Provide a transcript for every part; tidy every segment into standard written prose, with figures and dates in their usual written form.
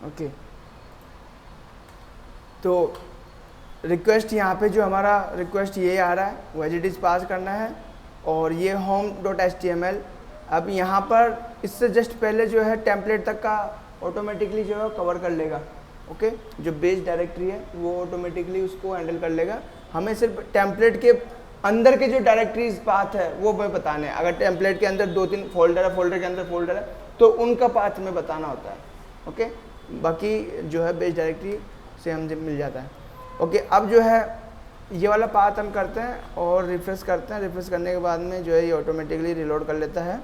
Okay. तो request यहाँ पे जो हमारा रिक्वेस्ट ये आ रहा है वो एज इट इज़ पास करना है, और ये home.html। अब यहाँ पर इससे जस्ट पहले जो है टेम्पलेट तक का ऑटोमेटिकली जो है कवर कर लेगा। ओके, जो बेस डायरेक्टरी है वो ऑटोमेटिकली उसको हैंडल कर लेगा। हमें सिर्फ टेम्पलेट के अंदर के जो डायरेक्टरीज पाथ है वो हमें बताने हैं। अगर टेम्पलेट के अंदर 2-3 फोल्डर है, फोल्डर के अंदर फोल्डर है, तो उनका पाथ हमें बताना होता है। ओके, बाकी जो है बेस डायरेक्टरी से हमसे मिल जाता है। ओके, अब जो है ये वाला पाथ हम करते हैं और रिफ्रेश करते हैं। रिफ्रेश करने के बाद में जो है ये ऑटोमेटिकली रिलोड कर लेता है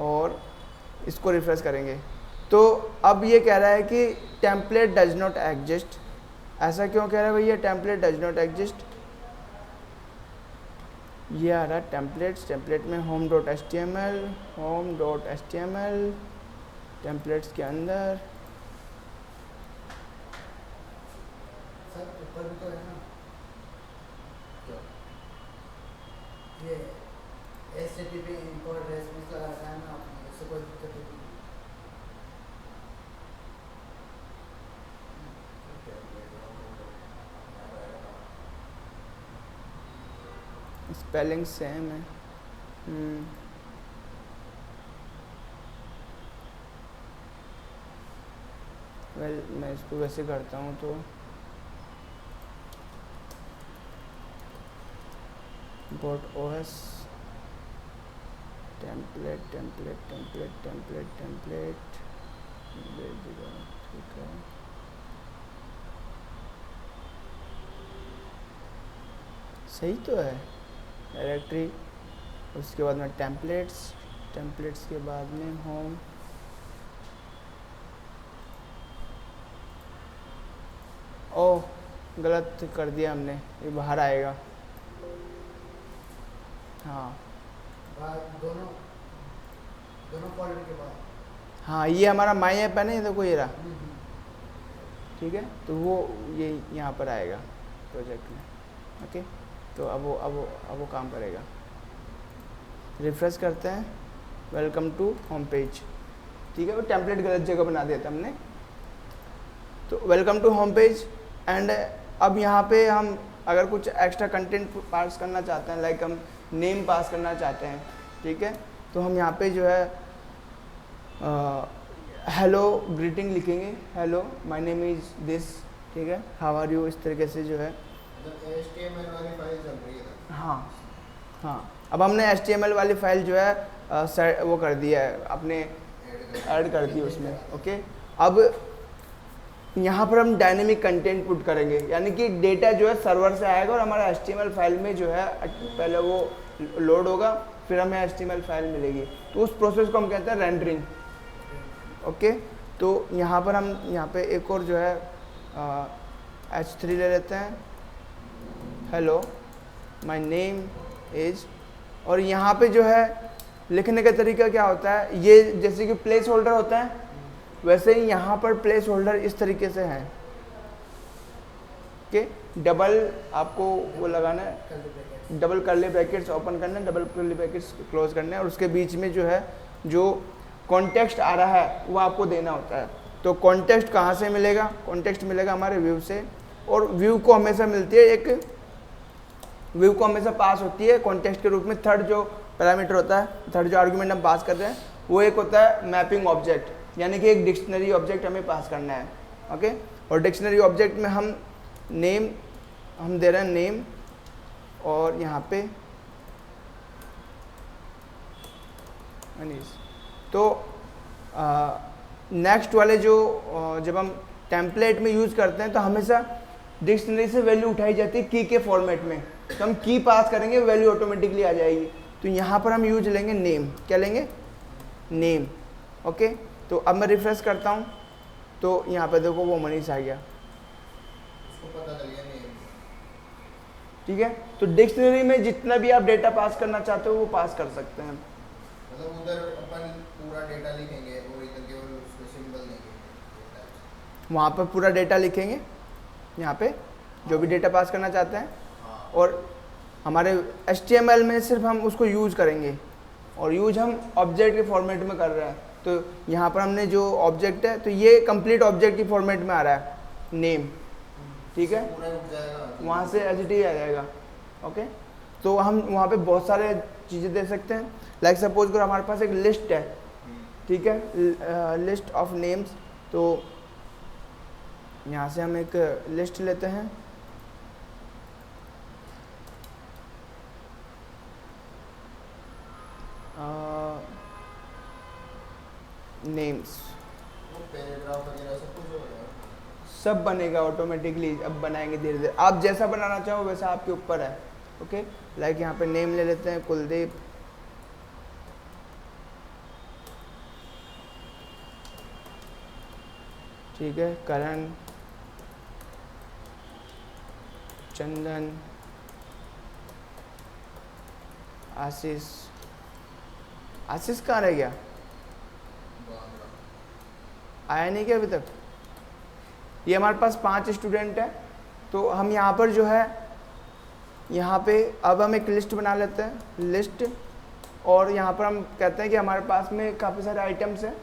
और इसको रिफ्रेश करेंगे। तो अब ये कह रहा है कि टेम्पलेट डज नॉट एग्जिस्ट। ऐसा क्यों कह रहा है भैया टेम्पलेट डज नॉट एग्जिस्ट? ये आ रहा है टेम्पलेट्स, टेम्पलेट में home.html, टेम्पलेट्स के अंदर सर ऊपर भी तो है ना ये HTTP import response लगाता है ना आपने, उससे कोई दिक्कत नहीं। स्पेलिंग सेम है। वेल मैं इसको वैसे करता हूँ तो .os template template template template template ठीक है। सही तो है डायरेक्टरी। उसके बाद में टेम्पलेट्स, टेम्पलेट्स के बाद में होम। ओह गलत कर दिया हमने, ये बाहर आएगा। हाँ दोनों फोल्डर के बाद। हाँ, ये हमारा माई ऐप है ना, ये देखो ये रहा। ठीक है, तो वो ये यहाँ पर आएगा प्रोजेक्ट में। ओके, तो अब वो काम करेगा। रिफ्रेश करते हैं, वेलकम टू होम पेज। ठीक है, वो टेम्पलेट गलत जगह बना दिया था हमने। तो welcome to home page. And अब यहाँ पे हम अगर कुछ एक्स्ट्रा कंटेंट पास करना चाहते हैं, लाइक हम नेम पास करना चाहते हैं, ठीक है, तो हम यहाँ पे जो है हेलो ग्रीटिंग लिखेंगे, hello my name is this, ठीक है, हाउ आर यू, इस तरीके से जो है। HTML वाली फाइल चल रही है। हाँ, अब हमने HTML वाली फाइल जो है वो कर दिया है, अपने ऐड कर दी उसमें। ओके, अब यहाँ पर हम डायनेमिक कंटेंट पुट करेंगे, यानी कि डेटा जो है सर्वर से आएगा और हमारा HTML फाइल में जो है पहले वो लोड होगा, फिर हमें HTML फाइल मिलेगी। तो उस प्रोसेस को हम कहते हैं रेंडरिंग। ओके, तो यहाँ पर हम यहाँ पे एक और जो है H3 ले लेते हैं, हेलो माय नेम इज, और यहाँ पे जो है लिखने का तरीका क्या होता है, ये जैसे कि प्लेस होल्डर होता है वैसे ही यहाँ पर प्लेस होल्डर इस तरीके से है कि डबल आपको वो लगाना है, डबल कर्ली ब्रैकेट्स ओपन करना है, डबल कर्ली ब्रैकेट्स क्लोज करना है, और उसके बीच में जो है जो कॉन्टेक्स्ट आ रहा है वो आपको देना होता है। तो कॉन्टेक्स्ट कहाँ से मिलेगा? कॉन्टेक्स्ट मिलेगा हमारे व्यू से, और व्यू को हमेशा मिलती है एक व्यू को हमेशा पास होती है कॉन्टेक्स्ट के रूप में थर्ड जो पैरामीटर होता है, थर्ड जो आर्गुमेंट हम पास कर रहे हैं वो एक होता है मैपिंग ऑब्जेक्ट, यानी कि एक डिक्शनरी ऑब्जेक्ट हमें पास करना है। ओके, और डिक्शनरी ऑब्जेक्ट में हम नेम हम दे रहे हैं नेम, और यहाँ पे अनीस। तो नेक्स्ट वाले जो जब हम टेम्पलेट में यूज़ करते हैं तो हमेशा डिक्शनरी से वैल्यू उठाई जाती है की के फॉर्मेट में, तो हम की पास करेंगे वैल्यू ऑटोमेटिकली आ जाएगी। तो यहाँ पर हम यूज लेंगे नेम, क्या लेंगे? नेम। ओके, तो अब मैं रिफ्रेश करता हूँ तो यहाँ पे देखो वो मनीष आ गया। उसको पता चल गया नेम। ठीक है, तो डिक्शनरी में जितना भी आप डेटा पास करना चाहते हो वो पास कर सकते हैं। मतलब उधर अपन पूरा डेटा लिखेंगे और इधर केवल उसको सिंबल देंगे, वहाँ पर पूरा डेटा लिखेंगे, यहाँ पे जो भी डेटा पास करना चाहते हैं, और हमारे HTML में सिर्फ हम उसको यूज़ करेंगे, और यूज हम ऑब्जेक्ट के फॉर्मेट में कर रहे हैं। तो यहाँ पर हमने जो ऑब्जेक्ट है, तो ये कंप्लीट ऑब्जेक्ट की फॉर्मेट में आ रहा है नेम, ठीक है, पूरा उठ जाएगा, वहाँ से एच डी आ जाएगा। ओके, तो हम वहाँ पे बहुत सारे चीज़ें दे सकते हैं। लाइक सपोज करो हमारे पास एक लिस्ट है, ठीक है, लिस्ट ऑफ नेम्स। तो यहाँ से हम एक लिस्ट लेते हैं, नेम्स, वो पैराग्राफ वगैरह सब कुछ होगा। सब बनेगा ऑटोमेटिकली। अब बनाएंगे धीरे धीरे, आप जैसा बनाना चाहो वैसा आपके ऊपर है। ओके, लाइक यहाँ पे नेम ले लेते हैं कुलदीप, ठीक है, करण, चंदन, आशीष। आशीष कहाँ रह गया, आया नहीं क्या अभी तक? ये हमारे पास 5 स्टूडेंट है। तो हम यहाँ पर जो है, यहाँ पे अब हम एक लिस्ट बना लेते हैं, लिस्ट, और यहाँ पर हम कहते हैं कि हमारे पास में काफ़ी सारे आइटम्स हैं,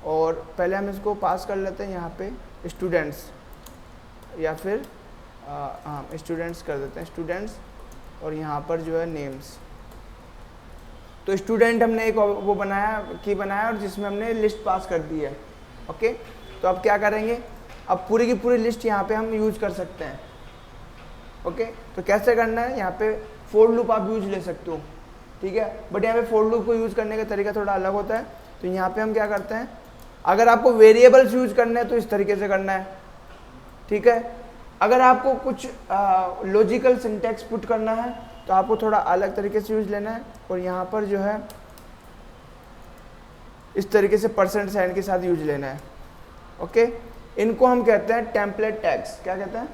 और पहले हम इसको पास कर लेते हैं यहाँ पे स्टूडेंट्स, या फिर हाँ स्टूडेंट्स कर देते हैं, स्टूडेंट्स, और यहाँ पर जो है नेम्स। तो स्टूडेंट हमने एक वो बनाया और जिसमें हमने लिस्ट पास कर दी है। ओके, तो अब क्या करेंगे, अब पूरी की पूरी लिस्ट यहाँ पे हम यूज कर सकते हैं। ओके, तो कैसे करना है, यहाँ पे फोर लूप आप यूज ले सकते हो, ठीक है, बट यहाँ पे फोर लूप को यूज करने का तरीका थोड़ा अलग होता है। तो यहाँ पे हम क्या करते हैं, अगर आपको वेरिएबल्स यूज करना है तो इस तरीके से करना है, ठीक है। अगर आपको कुछ लॉजिकल सिंटैक्स पुट करना है तो आपको थोड़ा अलग तरीके से यूज लेना है, और यहाँ पर जो है इस तरीके से % के साथ यूज लेना है। ओके, इनको हम कहते हैं टेम्पलेट टैग्स। क्या कहते हैं?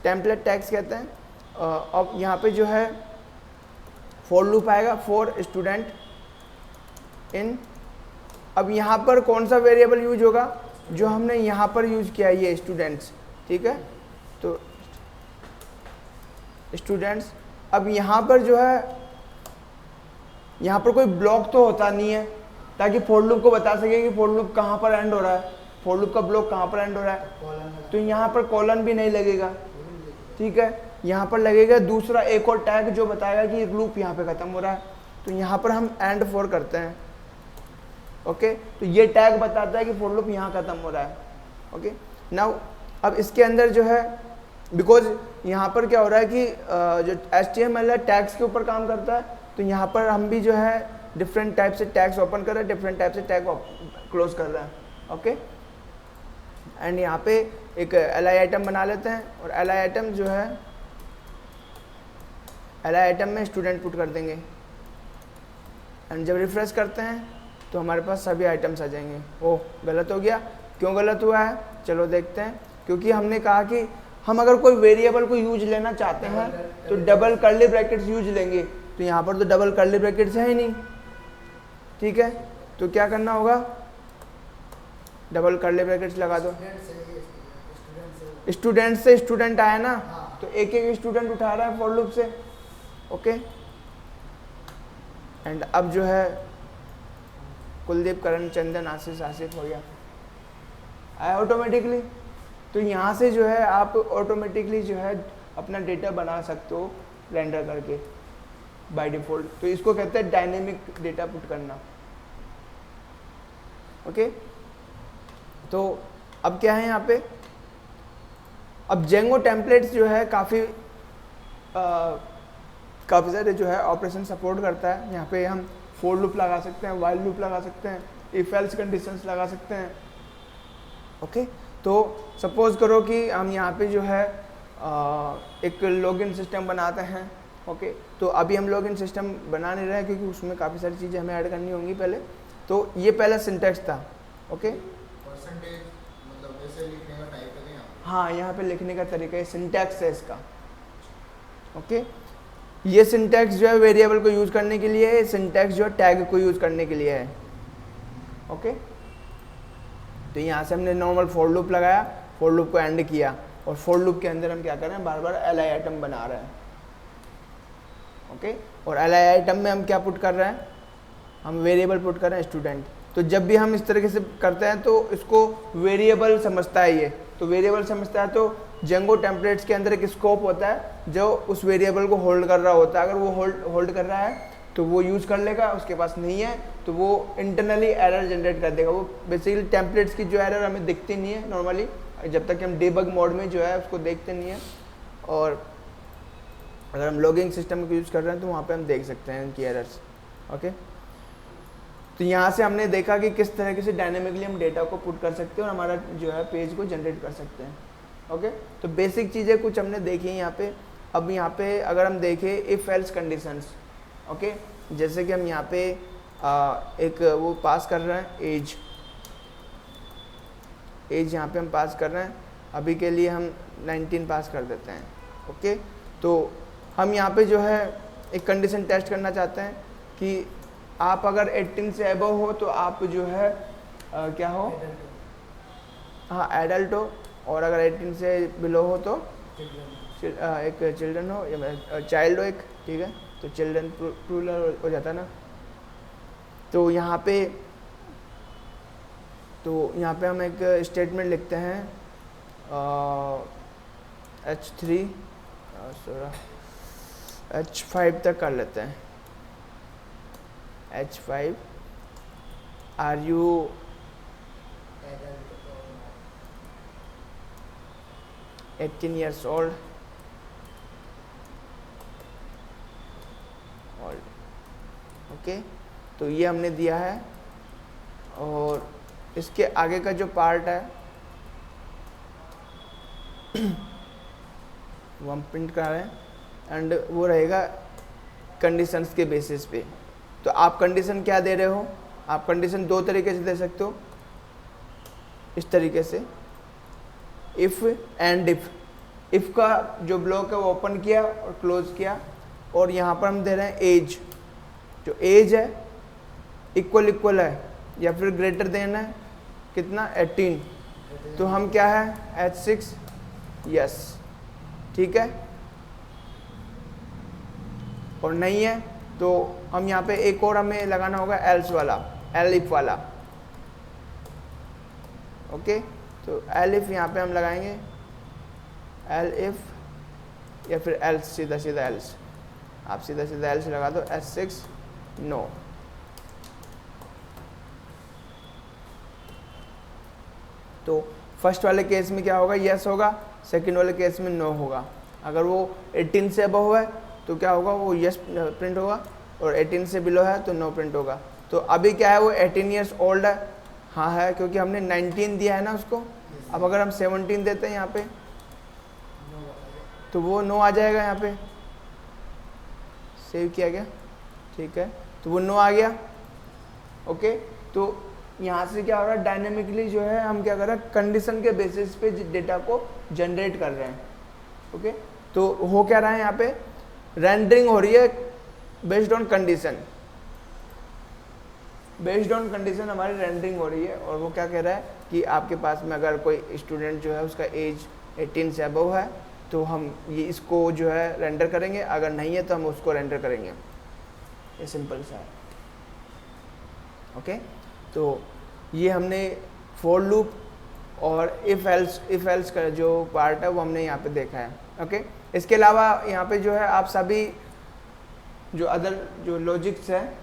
टेम्पलेट टैग्स कहते हैं। अब यहाँ पे जो है फॉर लूप आएगा, फॉर स्टूडेंट इन। अब यहाँ पर कौन सा वेरिएबल यूज होगा, जो हमने यहाँ पर यूज किया है, ये स्टूडेंट्स, ठीक है। तो स्टूडेंट्स, अब यहाँ पर जो है, यहाँ पर कोई ब्लॉक तो होता नहीं है ताकि फॉर लूप को बता सके कि फॉर लूप कहाँ पर एंड हो रहा है, फॉर लूप का ब्लॉक कहाँ पर एंड हो रहा है। तो यहाँ पर कॉलन भी नहीं लगेगा, ठीक है। यहाँ पर लगेगा दूसरा एक और टैग जो बताएगा कि लूप यहाँ पे खत्म हो रहा है। तो यहाँ पर हम एंड फॉर करते हैं। ओके, तो ये टैग बताता है कि फॉर लूप यहाँ खत्म हो रहा है। ओके, नाउ अब इसके अंदर जो है, बिकॉज यहाँ पर क्या हो रहा है कि जो HTML है टैग्स के ऊपर काम करता है, तो यहाँ पर हम भी जो है डिफरेंट टाइप से टैग्स ओपन कर रहे हैं, डिफरेंट टाइप से टैग क्लोज कर रहे हैं। ओके, एंड यहाँ पे एक li आइटम बना लेते हैं, और li आइटम जो है, li आइटम में स्टूडेंट पुट कर देंगे, एंड जब रिफ्रेश करते हैं तो हमारे पास सभी आइटम्स आ जाएंगे। ओह, गलत हो गया। क्यों गलत हुआ है, चलो देखते हैं। क्योंकि हमने कहा कि हम अगर कोई वेरिएबल को यूज लेना चाहते हैं तो डबल कर्ली ब्रैकेट्स यूज लेंगे, तो यहाँ पर तो डबल कर्ली ब्रैकेट्स है ही नहीं, ठीक है। तो क्या करना होगा, डबल कर्ली ब्रैकेट्स लगा दो। स्टूडेंट से स्टूडेंट आया ना, तो एक एक स्टूडेंट उठा रहा है फॉर लूप से। ओके, एंड अब जो है कुलदीप, करण, चंदन, आशीष, आसिफ हो गया, आया ऑटोमेटिकली। तो यहाँ से जो है आप ऑटोमेटिकली जो है अपना डेटा बना सकते हो रेंडर करके बाय डिफ़ॉल्ट। तो इसको कहते हैं डायनेमिक डेटा पुट करना। ओके, तो अब क्या है यहाँ पे, अब जेंगो टेम्पलेट्स जो है काफ़ी सारे जो है ऑपरेशन सपोर्ट करता है। यहाँ पे हम फॉर लूप लगा सकते हैं, वाइल लूप लगा सकते हैं, इफ एल्स कंडीशंस लगा सकते हैं। ओके, तो सपोज करो कि हम यहाँ पे जो है एक लॉगिन सिस्टम बनाते हैं। ओके, तो अभी हम लॉगिन सिस्टम बना नहीं रहे हैं क्योंकि उसमें काफ़ी सारी चीज़ें हमें ऐड करनी होंगी पहले। तो ये पहला सिंटैक्स था। ओके, परसेंटेज मतलब वैसे लिखने का टाइप है यहाँ? हाँ, यहाँ पे लिखने का तरीका है, सिंटैक्स है इसका। ओके, ये सिंटैक्स जो है वेरिएबल को यूज़ करने के लिए है, सिंटैक्स जो है टैग को यूज़ करने के लिए है। ओके, तो यहाँ से हमने नॉर्मल फॉर लूप लगाया, फॉर लूप को एंड किया, और फॉर लूप के अंदर हम क्या कर रहे हैं, बार बार li आइटम बना रहे हैं। ओके, और li आइटम में हम क्या पुट कर रहे हैं, हम वेरिएबल पुट कर रहे हैं स्टूडेंट। तो जब भी हम इस तरीके से करते हैं तो इसको वेरिएबल समझता है ये, तो वेरिएबल समझता है तो जेंगो टेम्पलेट्स के अंदर एक स्कोप होता है जो उस वेरिएबल को होल्ड कर रहा होता है। अगर वो होल्ड कर रहा है तो वो यूज़ कर लेगा, उसके पास नहीं है तो वो इंटरनली एरर जनरेट कर देगा। वो बेसिकली टेम्पलेट्स की जो एरर हमें दिखती नहीं है नॉर्मली, जब तक हम डीबग मोड में जो है उसको देखते नहीं है, और अगर हम लॉगिंग सिस्टम को यूज़ कर रहे हैं तो वहाँ पे हम देख सकते हैं इनकी एरर्स। ओके, तो यहाँ से हमने देखा कि किस तरीके से डायनेमिकली हम डेटा को पुट कर सकते हैं और हमारा जो है पेज को जनरेट कर सकते हैं। ओके, तो बेसिक चीज़ें कुछ हमने देखी हैं यहाँ पे। अब यहाँ पे अगर हम देखें इफ़ एल्स कंडीशंस, ओके, जैसे कि हम यहाँ पे एक वो पास कर रहे हैं एज यहाँ पे हम पास कर रहे हैं, अभी के लिए हम 19 पास कर देते हैं। ओके, तो हम यहाँ पे जो है एक कंडीशन टेस्ट करना चाहते हैं कि आप अगर 18 से अबव हो तो आप जो है क्या हो, हाँ एडल्ट हो, और अगर 18 से बिलो हो तो एक चिल्ड्रन हो या चाइल्ड हो एक, ठीक है, तो चिल्ड्रन प्लूरल हो जाता है ना। तो यहाँ पे हम एक स्टेटमेंट लिखते हैं H5 तक कर लेते हैं। H5 are you adult 18 years old? Okay, तो ये हमने दिया है, और इसके आगे का जो पार्ट है वो हम प्रिंट कर रहे हैं, एंड वो रहेगा कंडीशंस के बेसिस पे। तो आप कंडीशन क्या दे रहे हो, आप कंडीशन दो तरीके से दे सकते हो, इस तरीके से इफ़ एंड इफ़ का जो ब्लॉक है वो ओपन किया और क्लोज किया, और यहाँ पर हम दे रहे हैं एज, जो एज है इक्वल है या फिर ग्रेटर देन है कितना 18, तो हम क्या है H6 यस, ठीक है, और नहीं है तो हम यहाँ पे एक और हमें लगाना होगा एल्स वाला, एलिफ वाला। ओके, तो एलिफ यहाँ पे हम लगाएंगे एलिफ या फिर एल्स, सीधा सीधा एल्स, आप सीधा सीधा एल्स लगा दो, H6 नो। तो फर्स्ट वाले केस में क्या होगा, यस होगा, सेकंड वाले केस में नो होगा। अगर वो 18 से अबव है तो क्या होगा, वो यस प्रिंट होगा, और 18 से बिलो है तो नो प्रिंट होगा। तो अभी क्या है, वो 18 ईयर्स ओल्ड है, हाँ है, क्योंकि हमने 19 दिया है ना उसको। अब अगर हम 17 देते हैं यहाँ पे तो वो नो आ जाएगा, यहाँ पे सेव किया गया, ठीक है, तो वो नो आ गया। ओके, तो यहाँ से क्या हो रहा है, डायनेमिकली जो है हम क्या कर रहे हैं, कंडीशन के बेसिस पे डेटा को जनरेट कर रहे हैं। ओके, तो हो क्या रहा है, यहाँ पे रेंडरिंग हो रही है based on condition, based on condition हमारी रेंडरिंग हो रही है। और वो क्या कह रहा है कि आपके पास में अगर कोई स्टूडेंट जो है उसका एज 18 से अबव है तो हम ये इसको जो है रेंडर करेंगे, अगर नहीं है तो हम उसको रेंडर करेंगे। ये सिंपल सा है। ओके, तो ये हमने फॉर लूप और इफ़ एल्स का जो पार्ट है वो हमने यहाँ पे देखा है। ओके, इसके अलावा यहाँ पे जो है आप सभी जो अदर जो लॉजिक्स है,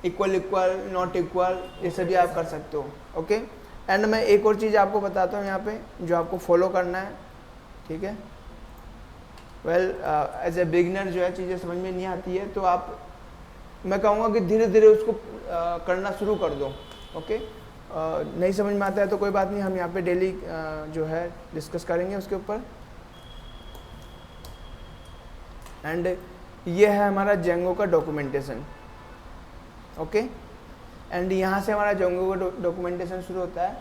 इक्वल नॉट इक्वल, ये सभी आप कर सकते हो। ओके, एंड मैं एक और चीज़ आपको बताता हूँ यहाँ पे जो आपको फॉलो करना है, ठीक है। वेल एज ए बिगिनर जो है चीज़ें समझ में नहीं आती है तो आप, मैं कहूँगा कि धीरे धीरे उसको करना शुरू कर दो। ओके, नहीं समझ में आता है तो कोई बात नहीं, हम यहाँ पे डेली जो है डिस्कस करेंगे उसके ऊपर। एंड ये है हमारा जेंगो का डॉक्यूमेंटेशन। ओके, एंड यहाँ से हमारा जेंगो का डॉक्यूमेंटेशन शुरू होता है,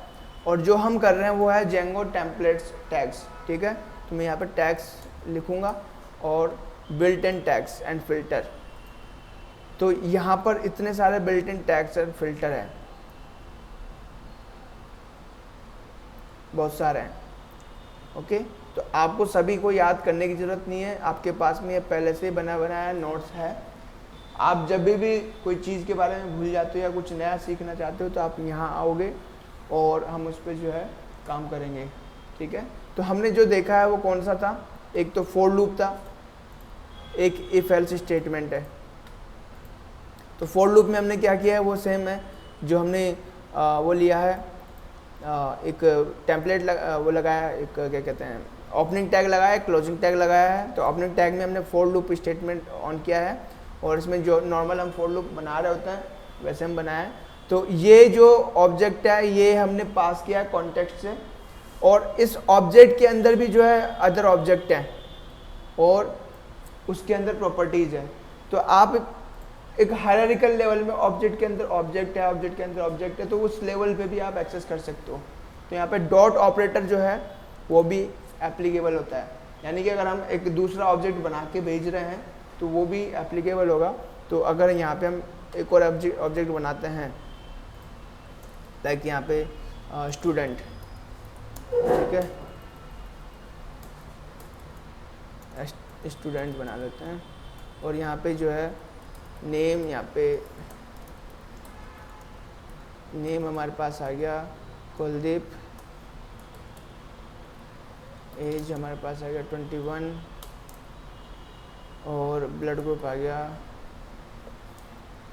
और जो हम कर रहे हैं वो है जेंगो टेम्पलेट्स टैग्स, ठीक है। तो मैं यहाँ पे टैग्स लिखूँगा और built in tags and filter. तो यहाँ पर इतने सारे built in tags and filter हैं, बहुत सारे हैं। ओके, तो आपको सभी को याद करने की ज़रूरत नहीं है, आपके पास में ये पहले से बना बनाया नोट्स है, आप जब भी कोई चीज़ के बारे में भूल जाते हो या कुछ नया सीखना चाहते हो तो आप यहाँ आओगे और हम उस पर जो है काम करेंगे, ठीक है। तो हमने जो देखा है वो कौन सा था, एक तो फॉर लूप था, एक इफ एल्स स्टेटमेंट है। तो फॉर लूप में हमने क्या किया है वो सेम है जो हमने वो लिया है, एक टेम्पलेट वो लगाया, एक क्या कहते हैं ओपनिंग टैग लगाया है, क्लोजिंग टैग लगाया है। तो ओपनिंग टैग में हमने फॉर लूप स्टेटमेंट ऑन किया है और इसमें जो नॉर्मल हम फॉर लूप बना रहे होते हैं वैसे हम बनाए हैं। तो ये जो ऑब्जेक्ट है ये हमने पास किया है कॉन्टेक्स्ट से, और इस ऑब्जेक्ट के अंदर भी जो है अदर ऑब्जेक्ट हैं और उसके अंदर प्रॉपर्टीज़ है। तो आप एक हायरार्किकल लेवल में ऑब्जेक्ट के अंदर ऑब्जेक्ट है, ऑब्जेक्ट के अंदर ऑब्जेक्ट है, तो उस लेवल पे भी आप एक्सेस कर सकते हो। तो यहाँ पे डॉट ऑपरेटर जो है वो भी एप्लीकेबल होता है, यानी कि अगर हम एक दूसरा ऑब्जेक्ट बना के भेज रहे हैं तो वो भी एप्लीकेबल होगा। तो अगर यहाँ पे हम एक और ऑब्जेक्ट बनाते हैं लाइक यहाँ पे स्टूडेंट, ठीक है, स्टूडेंट बना लेते हैं और यहाँ पे जो है नेम, यहाँ पे नेम हमारे पास आ गया कुलदीप, एज हमारे पास आ गया 21 और ब्लड ग्रुप आ गया,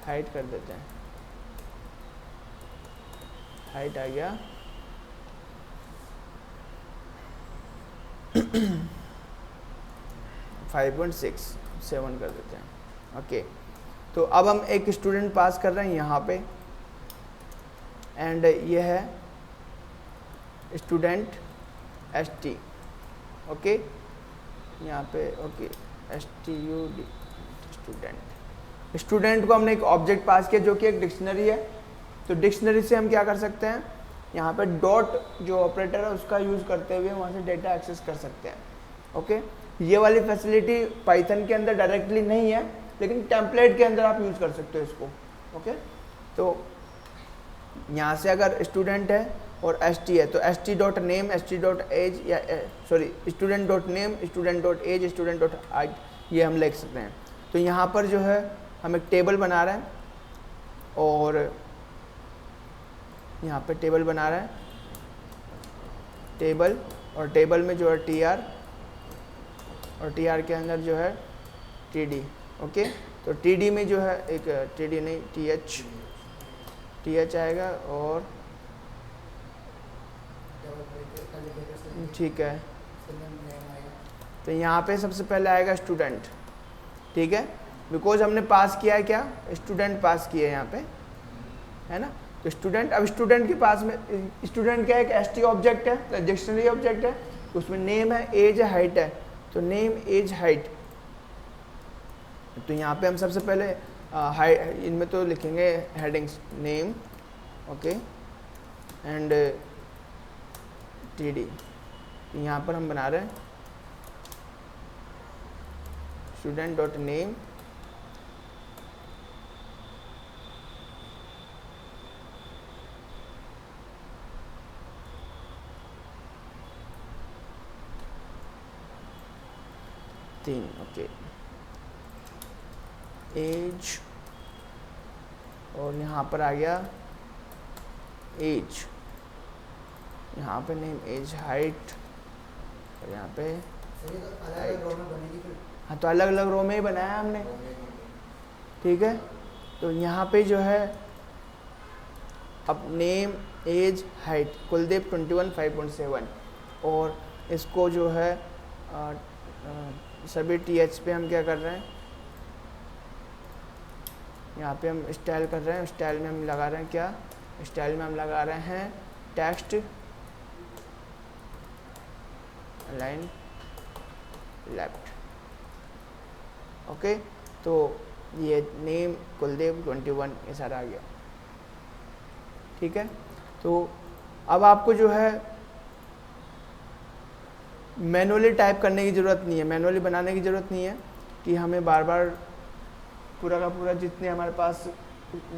हाइट कर देते हैं, हाइट आ गया 5.67 कर देते हैं। ओके, तो अब हम एक स्टूडेंट पास कर रहे हैं यहाँ पे एंड ये है स्टूडेंट ST, ओके, यहाँ पे ओके STUD स्टूडेंट। स्टूडेंट को हमने एक ऑब्जेक्ट पास किया जो कि एक डिक्शनरी है। तो डिक्शनरी से हम क्या कर सकते हैं, यहाँ पे डॉट जो ऑपरेटर है उसका यूज़ करते हुए वहाँ से डेटा एक्सेस कर सकते हैं। ओके, ये वाली फैसिलिटी पाइथन के अंदर डायरेक्टली नहीं है, लेकिन टेम्पलेट के अंदर आप यूज़ कर सकते हो इसको। ओके, तो यहाँ से अगर स्टूडेंट है और ST है तो st.name, st.age या सॉरी student.name, student.age, student.height ये हम लिख सकते हैं। तो यहाँ पर जो है हम एक टेबल बना रहे हैं और यहाँ पे टेबल बना रहे हैं, टेबल, और टेबल में जो है TR और TR के अंदर जो है TD। ओके, तो TD में जो है एक TD नहीं TH आएगा और ठीक है। तो यहाँ पे सबसे पहले आएगा स्टूडेंट, ठीक है, बिकॉज हमने पास किया है क्या, स्टूडेंट पास किया है यहाँ पे, है ना। तो स्टूडेंट, अब स्टूडेंट के पास में स्टूडेंट क्या एक ST ऑब्जेक्ट है, डिक्शनरी ऑब्जेक्ट है, उसमें नेम है, एज है, हाइट है। तो नेम, एज, हाइट, तो यहाँ पे हम सबसे पहले इनमें तो लिखेंगे headings name, okay, and TD। तो यहाँ पर हम बना रहे हैं student.name ओके, एज, और यहाँ पर आ गया एज, यहाँ पे नेम, एज, हाइट, और यहाँ पे हाँ, तो अलग अलग रो में ही बनाया हमने, ठीक है। तो यहाँ पे जो है अब नेम, एज, हाइट, कुलदीप 21 5.7, और इसको जो है सभी TH पे हम क्या कर रहे हैं, यहाँ पे हम स्टाइल कर रहे हैं, स्टाइल में हम लगा रहे हैं क्या, स्टाइल में हम लगा रहे हैं टेक्स्ट लाइन लेफ्ट। ओके, तो ये नेम कुलदीप 21 ये सारा आ गया, ठीक है। तो अब आपको जो है मैनुअली टाइप करने की ज़रूरत नहीं है, मैनुअली बनाने की ज़रूरत नहीं है कि हमें बार बार पूरा का पूरा जितने हमारे पास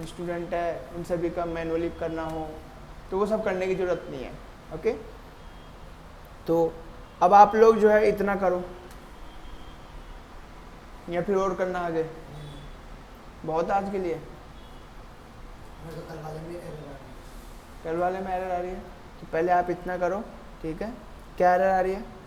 स्टूडेंट है उन सभी का मैनुअली करना हो, तो वो सब करने की ज़रूरत नहीं है। ओके, तो अब आप लोग जो है इतना करो या फिर और करना आगे, बहुत आज के लिए? मेरे को कल वाले में एरर आ रही है। कल वाले में एरर आ रही है, तो पहले आप इतना करो, ठीक है। क्या एरर आ रही है?